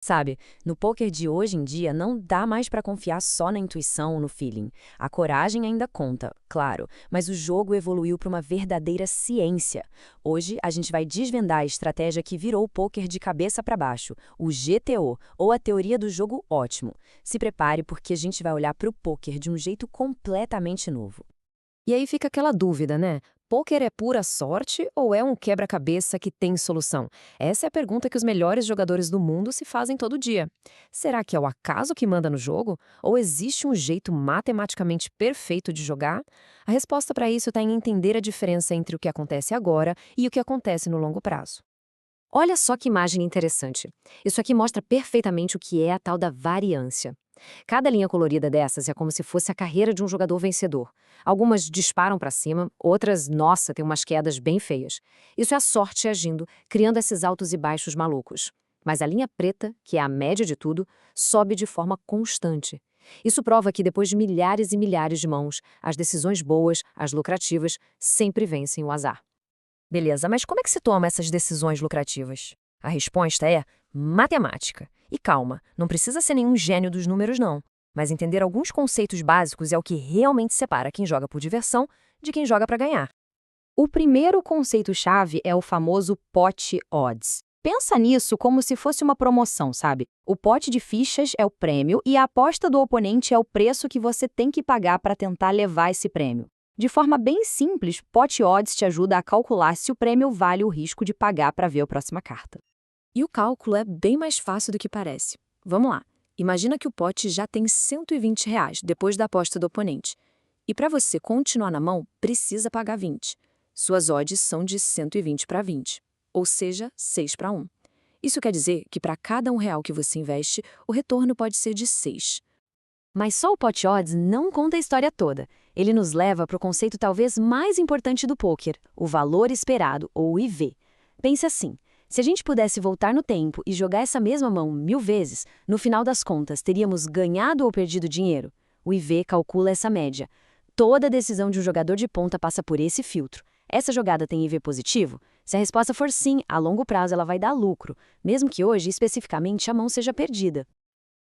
Sabe, no poker de hoje em dia não dá mais para confiar só na intuição ou no feeling. A coragem ainda conta, claro, mas o jogo evoluiu para uma verdadeira ciência. Hoje a gente vai desvendar a estratégia que virou o poker de cabeça para baixo, o GTO, ou a teoria do jogo ótimo. Se prepare porque a gente vai olhar para o poker de um jeito completamente novo. E aí fica aquela dúvida, né? Pôquer é pura sorte ou é um quebra-cabeça que tem solução? Essa é a pergunta que os melhores jogadores do mundo se fazem todo dia. Será que é o acaso que manda no jogo? Ou existe um jeito matematicamente perfeito de jogar? A resposta para isso está em entender a diferença entre o que acontece agora e o que acontece no longo prazo. Olha só que imagem interessante. Isso aqui mostra perfeitamente o que é a tal da variância. Cada linha colorida dessas é como se fosse a carreira de um jogador vencedor. Algumas disparam para cima, outras, nossa, têm umas quedas bem feias. Isso é a sorte agindo, criando esses altos e baixos malucos. Mas a linha preta, que é a média de tudo, sobe de forma constante. Isso prova que depois de milhares e milhares de mãos, as decisões boas, as lucrativas, sempre vencem o azar. Beleza, mas como é que se toma essas decisões lucrativas? A resposta é matemática. E calma, não precisa ser nenhum gênio dos números, não. Mas entender alguns conceitos básicos é o que realmente separa quem joga por diversão de quem joga para ganhar. O primeiro conceito-chave é o famoso pot odds. Pensa nisso como se fosse uma promoção, sabe? O pote de fichas é o prêmio e a aposta do oponente é o preço que você tem que pagar para tentar levar esse prêmio. De forma bem simples, pot odds te ajuda a calcular se o prêmio vale o risco de pagar para ver a próxima carta. E o cálculo é bem mais fácil do que parece. Vamos lá. Imagina que o pote já tem R$ 120 depois da aposta do oponente. E para você continuar na mão, precisa pagar 20. Suas odds são de 120 para 20, ou seja, 6 para 1. Isso quer dizer que para cada R$ 1 que você investe, o retorno pode ser de 6. Mas só o pot odds não conta a história toda. Ele nos leva para o conceito talvez mais importante do poker, o valor esperado, ou IV. Pense assim, se a gente pudesse voltar no tempo e jogar essa mesma mão 1000 vezes, no final das contas, teríamos ganhado ou perdido dinheiro? O IV calcula essa média. Toda decisão de um jogador de ponta passa por esse filtro. Essa jogada tem IV positivo? Se a resposta for sim, a longo prazo ela vai dar lucro, mesmo que hoje, especificamente, a mão seja perdida.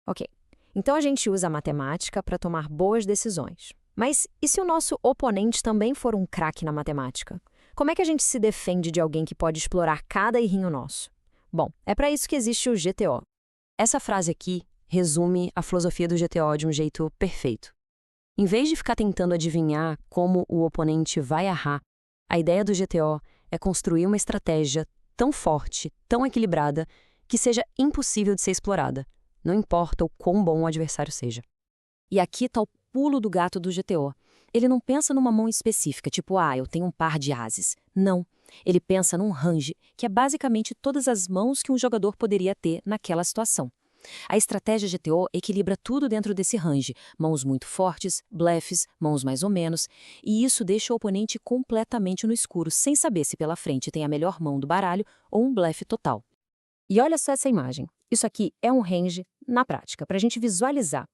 Ok. Então a gente usa a matemática para tomar boas decisões. Mas e se o nosso oponente também for um craque na matemática? Como é que a gente se defende de alguém que pode explorar cada errinho nosso? Bom, é para isso que existe o GTO. Essa frase aqui resume a filosofia do GTO de um jeito perfeito. Em vez de ficar tentando adivinhar como o oponente vai errar, a ideia do GTO é construir uma estratégia tão forte, tão equilibrada, que seja impossível de ser explorada. Não importa o quão bom o adversário seja. E aqui está o pulo do gato do GTO. Ele não pensa numa mão específica, tipo, eu tenho um par de ases. Não. Ele pensa num range, que é basicamente todas as mãos que um jogador poderia ter naquela situação. A estratégia GTO equilibra tudo dentro desse range, mãos muito fortes, blefs, mãos mais ou menos, e isso deixa o oponente completamente no escuro, sem saber se pela frente tem a melhor mão do baralho ou um blefe total. E olha só essa imagem. Isso aqui é um range na prática, para a gente visualizar.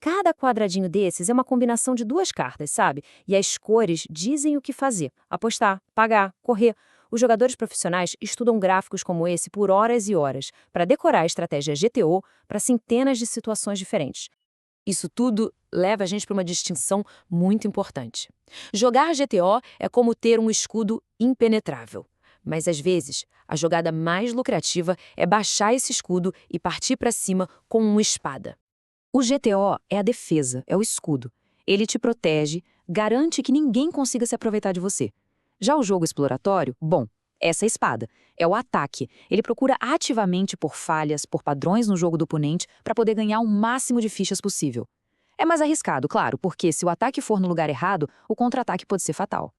Cada quadradinho desses é uma combinação de duas cartas, sabe? E as cores dizem o que fazer: apostar, pagar, correr. Os jogadores profissionais estudam gráficos como esse por horas e horas, para decorar a estratégia GTO para centenas de situações diferentes. Isso tudo leva a gente para uma distinção muito importante. Jogar GTO é como ter um escudo impenetrável. Mas, às vezes, a jogada mais lucrativa é baixar esse escudo e partir para cima com uma espada. O GTO é a defesa, é o escudo. Ele te protege, garante que ninguém consiga se aproveitar de você. Já o jogo exploratório, bom, essa é a espada. É o ataque. Ele procura ativamente por falhas, por padrões no jogo do oponente para poder ganhar o máximo de fichas possível. É mais arriscado, claro, porque se o ataque for no lugar errado, o contra-ataque pode ser fatal.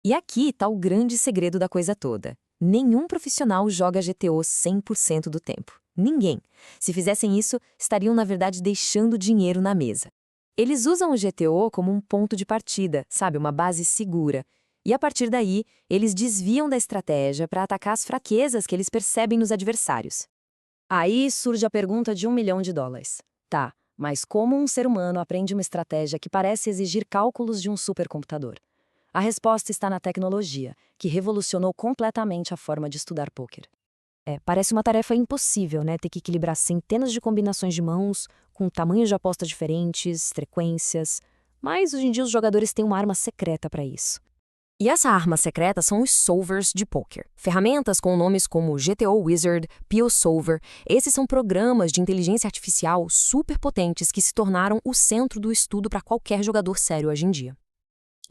E aqui está o grande segredo da coisa toda. Nenhum profissional joga GTO 100% do tempo. Ninguém. Se fizessem isso, estariam, na verdade, deixando dinheiro na mesa. Eles usam o GTO como um ponto de partida, sabe, uma base segura. E a partir daí, eles desviam da estratégia para atacar as fraquezas que eles percebem nos adversários. Aí surge a pergunta de US$ 1 milhão. Tá, mas como um ser humano aprende uma estratégia que parece exigir cálculos de um supercomputador? A resposta está na tecnologia, que revolucionou completamente a forma de estudar pôquer. Parece uma tarefa impossível, né? Ter que equilibrar centenas de combinações de mãos, com tamanhos de aposta diferentes, frequências. Mas hoje em dia os jogadores têm uma arma secreta para isso. E essa arma secreta são os solvers de poker. Ferramentas com nomes como GTO Wizard, Pio Solver. Esses são programas de inteligência artificial super potentes que se tornaram o centro do estudo para qualquer jogador sério hoje em dia.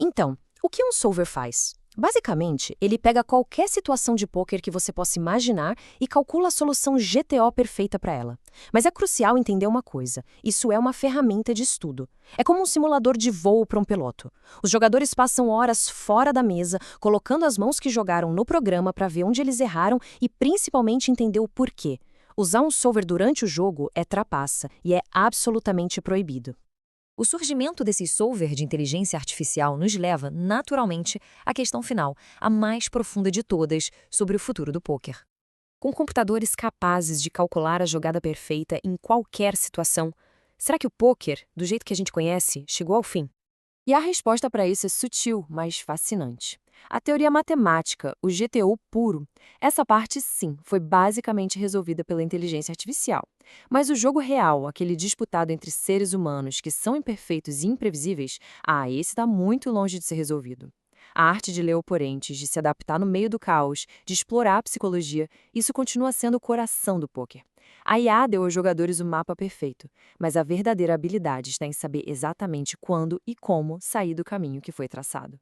Então, o que um solver faz? Basicamente, ele pega qualquer situação de pôquer que você possa imaginar e calcula a solução GTO perfeita para ela. Mas é crucial entender uma coisa: isso é uma ferramenta de estudo. É como um simulador de voo para um piloto. Os jogadores passam horas fora da mesa, colocando as mãos que jogaram no programa para ver onde eles erraram e principalmente entender o porquê. Usar um solver durante o jogo é trapaça e é absolutamente proibido. O surgimento desse solver de inteligência artificial nos leva, naturalmente, à questão final, a mais profunda de todas, sobre o futuro do pôquer. Com computadores capazes de calcular a jogada perfeita em qualquer situação, será que o pôquer, do jeito que a gente conhece, chegou ao fim? E a resposta para isso é sutil, mas fascinante. A teoria matemática, o GTO puro, essa parte sim, foi basicamente resolvida pela inteligência artificial. Mas o jogo real, aquele disputado entre seres humanos que são imperfeitos e imprevisíveis, esse está muito longe de ser resolvido. A arte de ler oponentes, de se adaptar no meio do caos, de explorar a psicologia, isso continua sendo o coração do pôquer. A IA deu aos jogadores o mapa perfeito, mas a verdadeira habilidade está em saber exatamente quando e como sair do caminho que foi traçado.